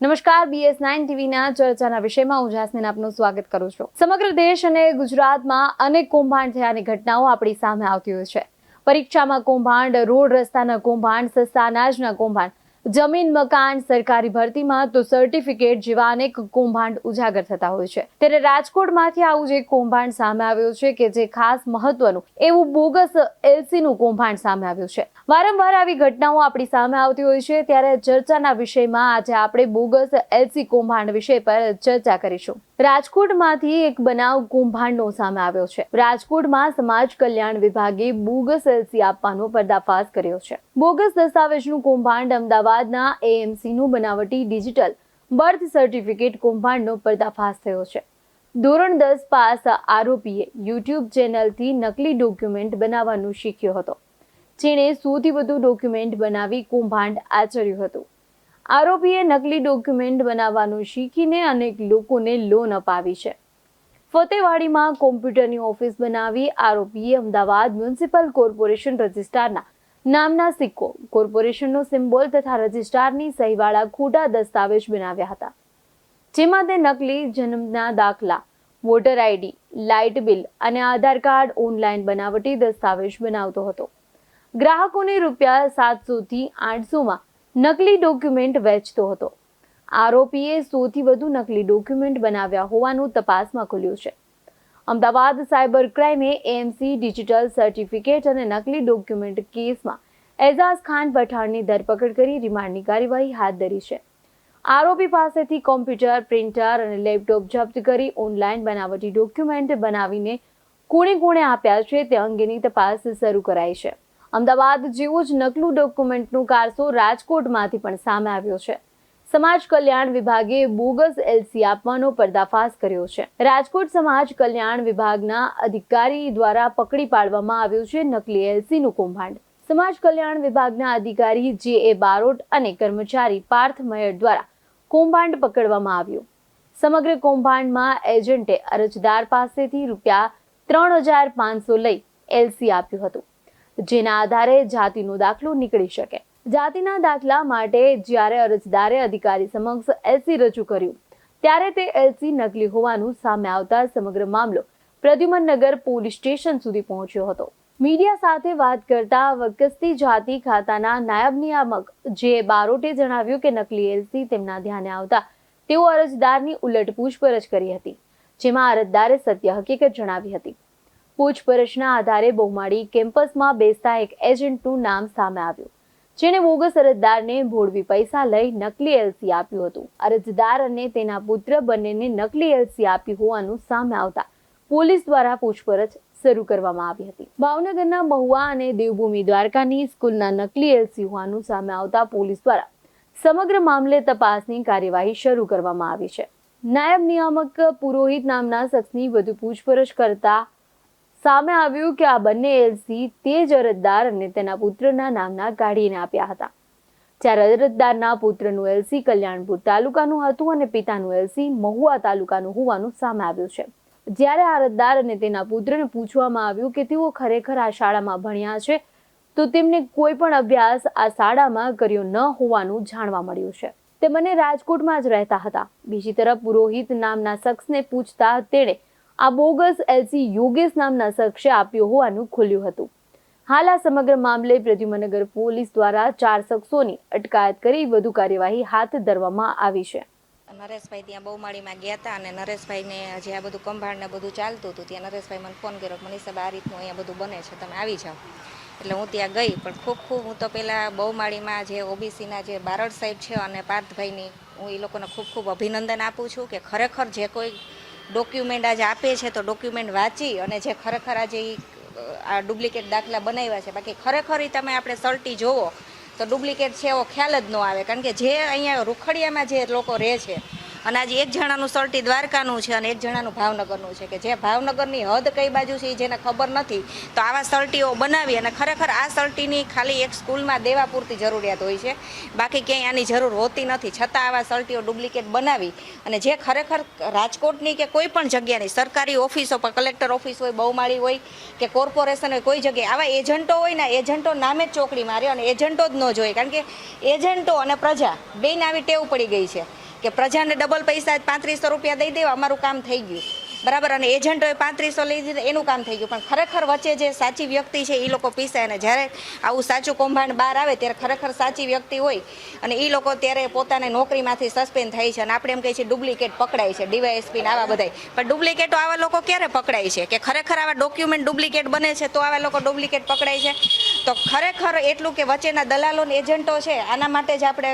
નમસ્કાર, BS9 ટીવીના ચર્ચાના વિષયમાં હું જાસ્મીન આપનું સ્વાગત કરું છું। સમગ્ર દેશ અને ગુજરાતમાં અનેક કૌભાંડ થયાની ઘટનાઓ આપણી સામે આવતી હોય છે। પરીક્ષામાં કૌભાંડ, રોડ રસ્તાના કૌભાંડ, સસ્તા અનાજના કૌભાંડ, જમીન મકાન, સરકારી ભરતીમાં તો સર્ટિફિકેટ જેવા અનેક કૌભાંડ ઉજાગર થતા હોય છે। ત્યારે રાજકોટમાંથી આવું જ એક કૌભાંડ સામે આવ્યું છે કે જે ખાસ મહત્વનું એવું બોગસ એલસીનું કૌભાંડ સામે આવ્યું છે। વારંવાર આવી ઘટનાઓ આપણી સામે આવતી હોય છે, ત્યારે ચર્ચાના વિષયમાં આજે આપણે બોગસ એલસી કૌભાંડ વિષય પર ચર્ચા કરીશું। રાજકોટમાંથી એક બનાવ કૌભાંડનો સામે આવ્યો છે। રાજકોટમાં સમાજ કલ્યાણ વિભાગે બોગસ એલસી આપવાનો પર્દાફાશ કર્યો છે। બોગસ દસ્તાવેજનું કૌભાંડ અમદાવાદના એએમસીનું બનાવટી ડિજિટલ બર્થ સર્ટિફિકેટ કૌભાંડનો પર્દાફાશ થયો છે। ધોરણ 10 પાસ આરોપીએ યુટ્યુબ ચેનલથી નકલી ડોક્યુમેન્ટ બનાવવાનું શીખ્યો હતો, જેણે સૌથી વધુ ડોક્યુમેન્ટ બનાવી કૌભાંડ આચર્યું હતું। આરોપીએ નકલી ડોક્યુમેન્ટ બનાવવાનું શીખીને અનેક લોકોને લોન અપાવી છે। ફતેવાડીમાં કોમ્પ્યુટરની ઓફિસ બનાવી આરોપીએ અમદાવાદ મ્યુનિસિપલ કોર્પોરેશન રજિસ્ટ્રારના નામના સિક્કો, કોર્પોરેશનનો સિમ્બોલ તથા રજિસ્ટ્રારની સહીવાળા ખોટા દસ્તાવેજ બનાવ્યા હતા, જેમાં તે નકલી જન્મના દાખલા, વોટર આઈડી, લાઇટ બિલ અને આધાર કાર્ડ ઓનલાઈન બનાવટી દસ્તાવેજ બનાવતો હતો। ગ્રાહકોને ₹700 થી 800માં નકલી ડોક્યુમેન્ટ વેચતો હતો। આરોપીએ 100 થી વધુ નકલી ડોક્યુમેન્ટ બનાવ્યા હોવાનું તપાસમાં ખુલ્યું છે। અમદાવાદ સાયબર ક્રાઇમે એએમસી ડિજિટલ સર્ટિફિકેટ અને નકલી ડોક્યુમેન્ટ કેસમાં એઝાઝ ખાન પઠાણની ધરપકડ કરી રિમાન્ડની કાર્યવાહી હાથ ધરી છે। આરોપી પાસેથી કોમ્પ્યુટર, પ્રિન્ટર અને લેપટોપ જપ્ત કરી ઓનલાઈન બનાવટી ડોક્યુમેન્ટ બનાવીને કોણે આપ્યા છે તે અંગેની તપાસ શરૂ કરાઈ છે। અમદાવાદ જેવું જ નકલું ડોક્યુમેન્ટનું કારસો રાજકોટમાંથી પણ સામે આવ્યો છે। સમાજ કલ્યાણ વિભાગે બોગસ એલસી આપવાનો પર્દાફાશ કર્યો છે। રાજકોટ સમાજ કલ્યાણ વિભાગના અધિકારી દ્વારા પકડી પાડવામાં આવ્યું છે નકલી એલસીનું કૌભાંડ। સમાજ કલ્યાણ વિભાગના અધિકારી જે બારોટ અને કર્મચારી પાર્થ મયર દ્વારા કૌભાંડ પકડવામાં આવ્યું। સમગ્ર કૌભાંડમાં એજન્ટે અરજદાર પાસેથી ₹3,500 લઈ એલસી આપ્યું હતું, જેના આધારે જાતિનો દાખલો નીકળી શકે। જાતિના દાખલા માટે જ્યારે અરજદારે અધિકારી સમક્ષ એલસી રજૂ કર્યું, ત્યારે તે એલસી નકલી હોવાનું સામે આવતા સમગ્ર મામલો પ્રદ્યુમનનગર પોલીસ સ્ટેશન સુધી પહોંચ્યો હતો। મીડિયા સાથે વાત કરતા વકસ્તી જાતિ ખાતાના નાયબ નિયામક જે બારોટે જણાવ્યું કે નકલી એલસી તેમના ધ્યાને આવતા તેઓ અરજદારની ઉલટ પૂછપરછ કરી હતી, જેમાં અરજદારે સત્ય હકીકત જણાવી હતી। પૂછપરછના આધારે બહુમાળી કેમ્પસમાં બેસતા એક એજન્ટનું નામ સામે આવ્યું, જેણે બોગસ અરજદારને ભોળવી પૈસા લઈ નકલી એલસી આપ્યું હતું। અરજદાર અને તેના પુત્ર બંનેને નકલી એલસી આપી હોવાનું સામે આવતા પોલીસ દ્વારા પૂછપરછ શરૂ કરવામાં આવી હતી। ભાવનગરના મહુવા અને દેવભૂમિ દ્વારકાની સ્કૂલના નકલી એલસી હોવાનું સામે આવતા પોલીસ દ્વારા સમગ્ર મામલે તપાસની કાર્યવાહી શરૂ કરવામાં આવી છે। નાયબ નિયામક પુરોહિત નામના શખ્સની વધુ પૂછપરછ કરતા સામે આવ્યું કે આ બંને એલસી તે જ અરજદાર અને તેના પુત્રના નામના કાઢીને આપ્યા હતા, જ્યારે અરજદારના પુત્રનું એલસી કલ્યાણપુર તાલુકાનું હતું અને પિતાનું એલસી મહુવા તાલુકાનું હોવાનું સામે આવ્યું છે। જ્યારે અરજદાર અને તેના પુત્રને પૂછવામાં આવ્યું કે તેઓ ખરેખર આ શાળામાં ભણ્યા છે, તો તેમને કોઈ પણ અભ્યાસ આ શાળામાં કર્યો ન હોવાનું જાણવા મળ્યું છે। તે બંને રાજકોટમાં જ રહેતા હતા। બીજી તરફ પુરોહિત નામના શખ્સને પૂછતા તેણે આ બોગસ એલસી યોગેશ નામના શખ્સે આપ્યો હોવાનું ખુલ્યું હતું। હાલ આ સમગ્ર મામલે પ્રદ્યુમનનગર પોલીસ દ્વારા 4 શખ્સોની અટકાયત કરી વધુ કાર્યવાહી હાથ ધરવામાં આવી છે। નરેશભાઈ ત્યાં બહુમાળીમાં ગયા હતા અને નરેશભાઈને જે આ બધું કૌભાંડ ને બધું ચાલતું હતું ત્યાં નરેશભાઈ મને ફોન કર્યો, મનીષાબ આ રીતનું અહીંયા બધું બને છે, તમે આવી જાઓ। એટલે હું ત્યાં ગઈ, પણ ખૂબ હું તો પહેલાં બહુમાળીમાં જે ઓબીસીના જે બારડ સાહેબ છે અને પાર્થભાઈની હું એ લોકોને ખૂબ અભિનંદન આપું છું કે ખરેખર જે કોઈ ડોક્યુમેન્ટ આજે આપે છે તો ડોક્યુમેન્ટ વાંચી અને જે ખરેખર આજે આ ડુપ્લિકેટ દાખલા બનાવ્યા છે, બાકી ખરેખર તમે આપણે સર્ટી જોવો તો ડુપ્લિકેટ છે એવો ખ્યાલ જ ન આવે, કારણ કે જે અહીંયા રૂખડિયામાં જે લોકો રહે છે અને આજે એક જણાનું સર્ટી દ્વારકાનું છે અને એક જણાનું ભાવનગરનું છે, કે જે ભાવનગરની હદ કઈ બાજુ છે એ જેને ખબર નથી તો આવા સર્ટીઓ બનાવી અને ખરેખર આ સર્ટીની ખાલી એક સ્કૂલમાં દેવા પૂરતી જરૂરિયાત હોય છે, બાકી ક્યાંય આની જરૂર હોતી નથી, છતાં આવા સર્ટીઓ ડુપ્લિકેટ બનાવી અને જે ખરેખર રાજકોટની કે કોઈ પણ જગ્યાની સરકારી ઓફિસો પર કલેક્ટર ઓફિસ હોય, બહુમાળી હોય કે કોર્પોરેશન હોય, કોઈ જગ્યાએ આવા એજન્ટો હોય ને, એજન્ટો નામે જ ચોકડી મારે અને એજન્ટો જ ન જોઈએ, કારણ કે એજન્ટો અને પ્રજા બેને આવી ટેવ પડી ગઈ છે કે પ્રજાને ડબલ પૈસા 3500 રૂપિયા દઈ દેવા, અમારું કામ થઈ ગયું, બરાબર. અને એજન્ટોએ 3500 લઈ દીધા, એનું કામ થઈ ગયું. પણ ખરેખર વચ્ચે જે સાચી વ્યક્તિ છે એ લોકો પીસાય, અને જ્યારે આવું સાચું કૌભાંડ બહાર આવે ત્યારે ખરેખર સાચી વ્યક્તિ હોય અને એ લોકો ત્યારે પોતાની નોકરીમાંથી સસ્પેન્ડ થાય છે. અને આપણે એમ કહીએ છીએ ડુપ્લિકેટ પકડાય છે, ડીવાયએસપી ને આવા બધાય, પણ ડુપ્લિકેટો આવા લોકો ક્યારે પકડાય છે? કે ખરેખર આવા ડોક્યુમેન્ટ ડુપ્લિકેટ બને છે તો આવા લોકો ડુપ્લિકેટ પકડાય છે. તો ખરેખર એટલું કે વચ્ચેના દલાલો ને એજન્ટો છે, આના માટે જ આપણે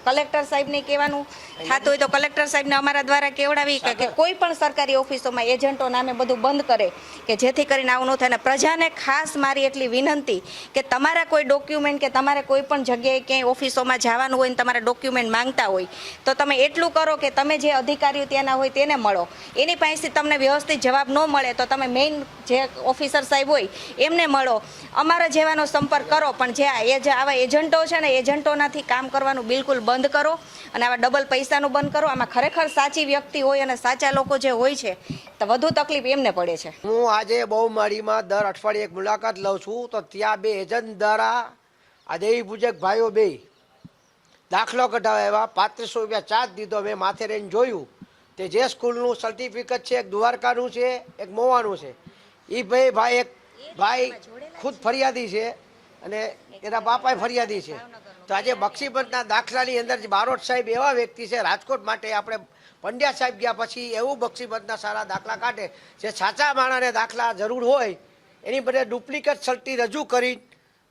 કલેક્ટર સાહેબને કહેવાનું થતું હોય તો કલેક્ટર સાહેબને અમારા દ્વારા કહેવડાવી કે કોઈ પણ સરકારી ઓફિસોમાં એજન્ટો નામે બધું બંધ કરે, કે જેથી કરીને આવું ન થાય. અને પ્રજાને ખાસ મારી એટલી વિનંતી કે તમારા કોઈ ડોક્યુમેન્ટ કે તમારે કોઈ પણ જગ્યાએ ક્યાંય ઓફિસોમાં જવાનું હોય ને તમારા ડોક્યુમેન્ટ માંગતા હોય તો તમે એટલું કરો કે તમે જે અધિકારીઓ ત્યાંના હોય તેને મળો. એની પાસેથી તમને વ્યવસ્થિત જવાબ ન મળે તો તમે મેઇન જે ઓફિસર સાહેબ હોય એમને મળો, અમારા જેવાનો સંપર્ક કરો. પણ જે આવા એજન્ટો છે ને, એજન્ટોનાથી કામ કરવાનું બિલકુલ બંધ કરો અને આવા ડબલ પૈસાનું બંધ કરો. આમાં ખરેખર સાચી વ્યક્તિ હોય અને સાચા લોકો જે હોય છે તો વધુ તકલીફ એમને પડે છે. હું આજે બહુમાળીમાં દર અઠવાડિયે એક મુલાકાત લઉં છું, તો ત્યાં બે એજન્ટ દ્વારા આ દેવી પૂજક ભાઈઓ બે દાખલો કઢાવ્યા, 3500 રૂપિયા ચાર્જ દીધો. મેં માથે રહીને જોયું, તે જે સ્કૂલનું સર્ટિફિકેટ છે, એક દ્વારકાનું છે, એક મોવાનું છે. એ ભાઈ એક ભાઈ ખુદ ફરિયાદી છે અને એના બાપાએ ફરિયાદી છે. તો આજે બક્ષીપંચના દાખલાની અંદર બારોટ સાહેબ એવા વ્યક્તિ છે, રાજકોટ માટે આપણે પંડ્યા સાહેબ ગયા પછી એવું બક્ષીપંચના સારા દાખલા કાઢે, જે સાચા માણસને દાખલા જરૂર હોય એની બદલે ડુપ્લિકેટ સર્ટી રજૂ કરી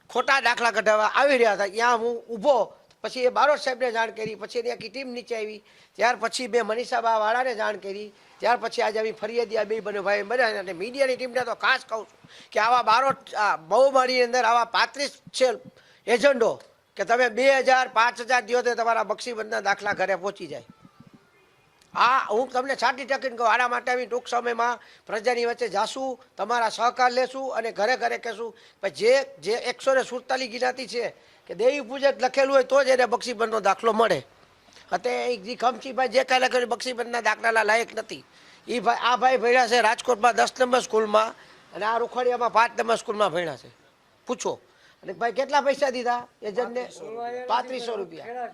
ખોટા દાખલા કઢાવવા આવી રહ્યા હતા. ત્યાં હું ઊભો, પછી એ બારોટ સાહેબને જાણ કરી, પછી એની આખી ટીમ નીચે આવી, ત્યાર પછી મેં મનીષાબા વાળાને જાણ કરી, ત્યાર પછી આજે આવી ફરિયાદી આ બે બને ભાઈ બન્યા. અને મીડિયાની ટીમને તો ખાસ કહું છું કે આવા બારોટ બહુમાળીની અંદર આવા 35 છે એજન્ટો કે તમે 2000 5000 દિવસે તમારા બક્ષીબંધના દાખલા ઘરે પહોંચી જાય. હું તમને 60% કહું, આના માટે અમે ટૂંક સમયમાં પ્રજાની વચ્ચે જાશું, તમારા સહકાર લેશું અને ઘરે ઘરે કહેશું. પણ જે 147 જ્ઞાતિ છે કે દેવી પૂજક લખેલું હોય તો જ એને બક્ષીબંધનો દાખલો મળે. અત્યારે જે ખમચીભાઈ જે કાંઈ લખેલું બક્ષીબંધના દાખલાના લાયક નથી. એ ભાઈ આ ભાઈ ભણ્યા છે રાજકોટમાં 10 નંબર સ્કૂલમાં અને આ રૂખડિયામાં 5 નંબર સ્કૂલમાં ભણ્યા છે. પૂછો. અને ભાઈ કેટલા પૈસા દીધા એજન્ટને? 3500 રૂપિયા,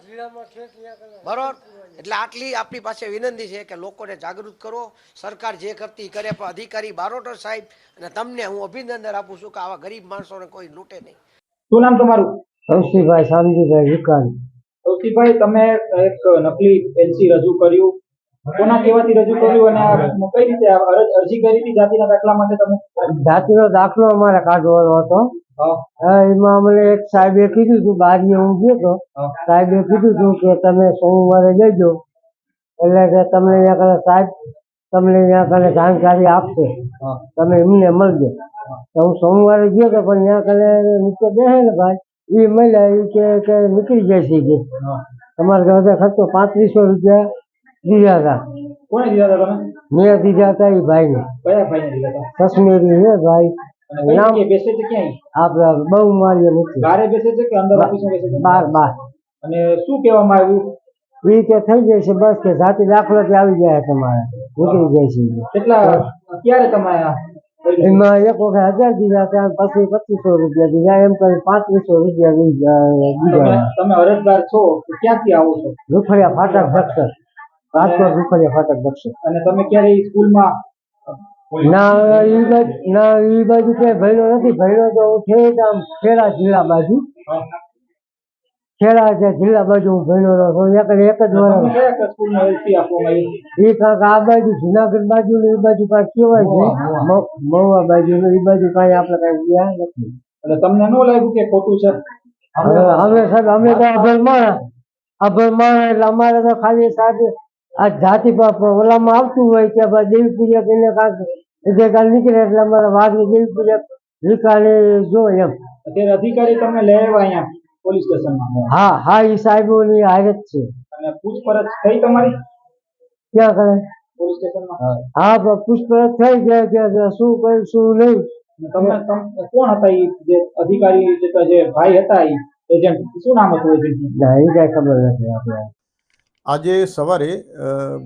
બરોબર. એટલે આટલી આપણી પાસે વિનંતી છે કે લોકોને જાગૃત કરો. સરકાર જે કરતી કરે, પણ અધિકારી બારોટર સાહેબ અને તમને હું અભિનંદન આપું છું કે આવા ગરીબ માણસોને કોઈ લૂંટે નહીં. શું નામ તમારું? સૌસીભાઈ શામજીભાઈ વિકાણી. સૌસીભાઈ, તમે એક નકલી એલસી રજૂ કર્યું, કોના કહેવાથી રજૂ કર્યું અને કઈ રીતે અરજી કરી હતી જાતિના દાખલા માટે તમે? જાતિનો દાખલો અમારે કાઢવાનો હતો. એમાં અમને એક સાહેબે કીધું હતું, બારીએ હું ગયો હતો, સાહેબે કીધું હતું કે તમે સોમવારે જજો, એટલે કે તમને અહીંયા કને સાહેબ તમને અહીંયા કને જાણકારી આપશે, તમે એમને મળજો. તો હું સોમવારે ગયો હતો, પણ ત્યાં કને નીચે બેસે ને ભાઈ, એ મળ્યા, એ કે નીકળી જાય છે કે તમારે ઘરે ખર્ચો 3500 રૂપિયા દીધા હતા. કોને દીધા હતા તમે? મેં દીધા હતા એ ભાઈને. કયા ભાઈને દીધા હતા? કશ્મીરી હે ભાઈ. નામ બેસે છે ક્યાંય? આપડે બહુ મારી નથી. બારે બેસે છે કે અંદર ઓફિસમાં બેસે છે? બાર. અને શું કહેવામાં આવ્યું? એ કે થઈ જાય છે, બસ કે જાતિ દાખલો કે આવી જાય તમારે, નીકળી જાય છે. કેટલા ક્યારે તમે એમાં એક વખત 1000 દીધા હતા, પછી 2500 રૂપિયા દીધા, એમ કરી 3500 રૂપિયા દીધા. તમે અરજદાર છો તો ક્યાંથી આવો છો? રૂખડિયા ફાટક દક્ષર, રાજકોટ રૂખડિયા ફાટક દક્ષર. અને તમે ક્યારે સ્કૂલમાં? ના એ બાજુ ક્યાંય ભણ્યો નથી. ભણ્યો તો હું ખેડા જિલ્લા બાજુ, ખેડા જિલ્લા બાજુ હું ભણ્યો હતો. એક જ વર્ષ. કયા સ્કૂલમાં એલસી આપવામાં આવી? એ કાંક આ બાજુ જુનાગઢ બાજુ ને એ બાજુ કાંઈક કહેવાય છે, મહુવા બાજુ ને એ બાજુ કાંઈ આપણે કાંઈ ગયા નથી. એટલે તમને ન લાગ્યું કે ખોટું છે? અમે સાહેબ અમે તો અભણ માણસ, એટલે અમારે તો ખાલી સાહેબ આ જાતિ ઓલામાં આવતું હોય કે ભાઈ દેવી પૂજક એને કાંક જગ્યા નીકળે એટલે અમારે વાઘની દેવી પૂજક વિકાને જો એમ. અત્યારે અધિકારી તમને લઈ આવ્યા અહીંયા પોલીસ સ્ટેશનમાં? હા એ સાહેબોની હારત છે. અને પૂછપરછ થઈ તમારી ક્યાં કરે? પોલીસ સ્ટેશનમાં. હા, પૂછપરછ થઈ જાય કે શું કર્યું શું નહીં. તમે કોણ હતા એ જે અધિકારી જે ભાઈ હતા એ એજન્ટ, શું નામ હતું એજન્ટ? ના એ કઈ ખબર નથી આપણે. આજે સવારે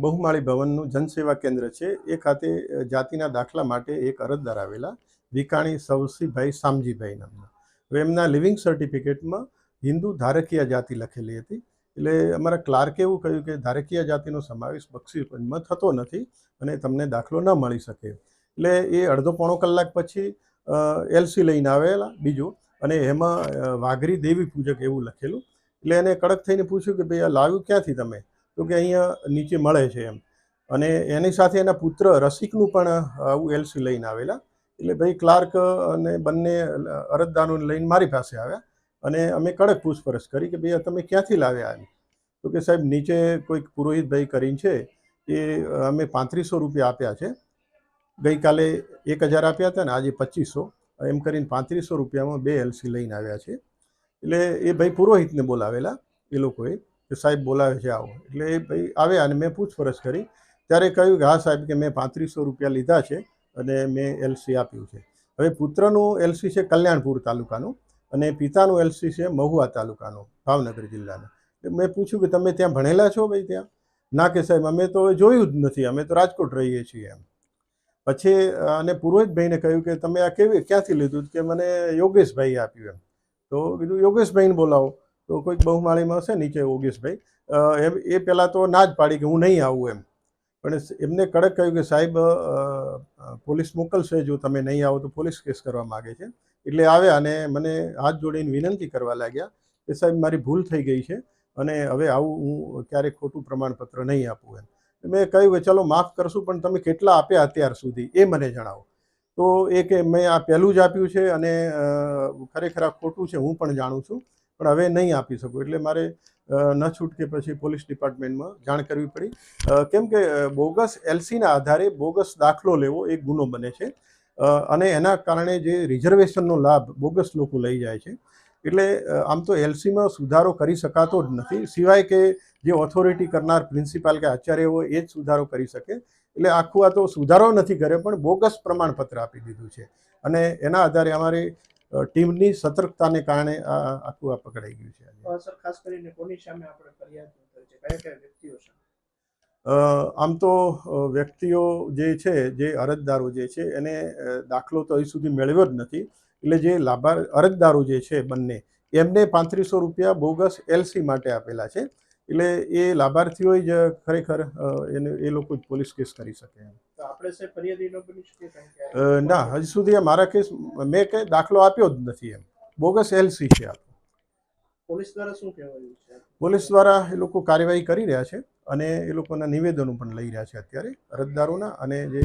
બહુમાળી ભવનનું જનસેવા કેન્દ્ર છે એ ખાતે જાતિના દાખલા માટે એક અરજદાર આવેલા, વિકાણી સૌસીભાઈ શામજીભાઈ નામના. હવે એમના લિવિંગ સર્ટિફિકેટમાં હિન્દુ ધારકીય જાતિ લખેલી હતી, એટલે અમારા ક્લાર્કે એવું કહ્યું કે ધારકીય જાતિનો સમાવેશ બક્ષીપંચમાં થતો નથી અને તમને દાખલો ન મળી શકે. એટલે એ અડધો પોણો કલાક પછી એલસી લઈને આવેલા બીજું, અને એમાં વાઘરી દેવી પૂજક એવું લખેલું. એટલે એને કડક થઈને પૂછ્યું કે ભાઈ આ લાવ્યું ક્યાંથી તમે? તો કે અહીંયા નીચે મળે છે એમ. અને એની સાથે એના પુત્ર રસિકનું પણ આવું એલસી લઈને આવેલા. એટલે ભાઈ ક્લાર્ક અને બંને અરજદારોને લઈને મારી પાસે આવ્યા અને અમે કડક પૂછપરછ કરી કે ભાઈ તમે ક્યાંથી લાવ્યા એમ. તો કે સાહેબ નીચે કોઈક પુરોહિતભાઈ કરીને છે, એ અમે 3500 રૂપિયા આપ્યા છે. ગઈકાલે 1000 આપ્યા હતા ને આજે 2500, એમ કરીને 3500 રૂપિયામાં 2 એલસી લઈને આવ્યા છે. એટલે એ ભાઈ પુરોહિતને બોલાવેલા એ લોકોએ કે સાહેબ બોલાવે છે આવો. એટલે એ ભાઈ આવ્યા અને મેં પૂછપરછ કરી ત્યારે કહ્યું કે હા સાહેબ કે મેં 3500 રૂપિયા લીધા છે અને મેં એલસી આપ્યું છે. હવે પુત્રનું એલસી છે કલ્યાણપુર તાલુકાનું અને પિતાનું એલસી છે મહુવા તાલુકાનું, ભાવનગર જિલ્લાનું. મેં પૂછ્યું કે તમે ત્યાં ભણેલા છો ભાઈ? ત્યાં ના કે સાહેબ અમે તો જોયું જ નથી, અમે તો રાજકોટ રહીએ છીએ એમ. પછી અને પુરોહિતભાઈને કહ્યું કે તમે આ ક્યાંથી લીધું? કે મને યોગેશભાઈએ આપ્યું એમ. તો કીધું યોગેશભાઈને બોલાવો. તો કોઈક બહુમાળીમાં હશે નીચે યોગેશભાઈ, એ પહેલાં તો ના જ પાડી કે હું નહીં આવું એમ. પણ એમને કડક કહ્યું કે સાહેબ પોલીસ મોકલશે, જો તમે નહીં આવો તો પોલીસ કેસ કરવા માગે છે. એટલે આવ્યા અને મને હાથ જોડીને વિનંતી કરવા લાગ્યા કે સાહેબ મારી ભૂલ થઈ ગઈ છે અને હવે આવું હું ક્યારેય ખોટું પ્રમાણપત્ર નહીં આપું એમ. મેં કહ્યું કે ચલો માફ કરશું, પણ તમે કેટલા આપ્યા અત્યાર સુધી એ મને જણાવો. તો એ કે મેં આ પહેલું જ આપ્યું છે અને ખરેખર આ ખોટું છે હું પણ જાણું છું, પણ હવે નહીં આપી શકું. એટલે મારે ન છૂટકે પછી પોલીસ ડિપાર્ટમેન્ટમાં જાણ કરવી પડી. કેમ કે બોગસ એલસીના આધારે બોગસ દાખલો લેવો એક ગુનો બને છે અને એના કારણે જે રિઝર્વેશનનો લાભ બોગસ લોકો લઈ જાય છે. એટલે આમ તો એલસીમાં સુધારો કરી શકાતો જ નથી, સિવાય કે જે ઓથોરિટી કરનાર પ્રિન્સિપાલ કે આચાર્ય હોય એ જ સુધારો કરી શકે. એટલે આખું આ તો સુધારો નથી કર્યો, પણ બોગસ પ્રમાણપત્ર આપી દીધું છે અને એના આધારે અમારી ટીમની સતર્કતાને કારણે આખું આ પકડાઈ ગયું છે. સર, ખાસ કરીને કોની સામે આપણે ફરિયાદ નોંધાવી છે? કયા કયા વ્યક્તિઓ સામે? આમ તો વ્યક્તિઓ જે છે, જે અરજદારો જે છે એને દાખલો તો હજી સુધી મેળવ્યો જ નથી. એટલે જે અરજદારો જે છે બંને, એમને 3500 રૂપિયા બોગસ એલસી માટે આપેલા છે. એટલે એ લાભાર્થીઓ જ ખરેખર એ લોકો જ પોલીસ કેસ કરી શકે એમ. તો આપણે સાહેબ ફરિયાદી ન બની શકીએ? ના, હજી સુધી મારા કેસ મેં કંઈ દાખલો આપ્યો જ નથી એમ. બોગસ એલસી છે આ. પોલીસ દ્વારા શું કહેવાયું છે? પોલીસ દ્વારા એ લોકો કાર્યવાહી કરી રહ્યા છે અને એ લોકોના નિવેદનો પણ લઈ રહ્યા છે અત્યારે, અરજદારોના અને જે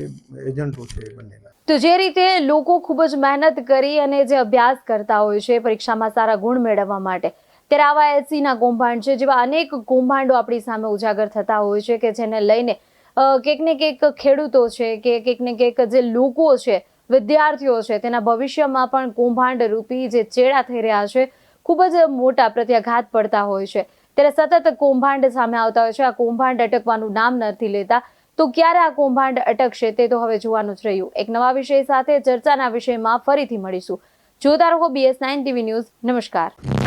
એજન્ટો છે એ બંનેના. તો જે રીતે લોકો ખૂબ જ મહેનત કરી અને જે અભ્યાસ કરતા હોય છે પરીક્ષામાં સારા ગુણ મેળવવા માટે, ત્યારે આવા એલસીના કૌભાંડ છે, જેવા અનેક કૌભાંડો આપણી સામે ઉજાગર થતા હોય છે કે જેને લઈને કંઈક ને કંઈક ખેડૂતો છે કે કંઈક ને કંઈક જે લોકો છે, વિદ્યાર્થીઓ છે, તેના ભવિષ્યમાં પણ કૌભાંડ રૂપી જે ચેડા થઈ રહ્યા છે, ખૂબ જ મોટા પ્રત્યાઘાત પડતા હોય છે. ત્યારે સતત કૌભાંડ સામે આવતા હોય છે. આ કૌભાંડ અટકવાનું નામ નથી લેતા. તો ક્યારે આ કૌભાંડ અટકશે તે તો હવે જોવાનું જ રહ્યું. એક નવા વિષય સાથે ચર્ચાના વિષયમાં ફરીથી મળીશું. જોતા રહો BS9 TV ન્યૂઝ. નમસ્કાર.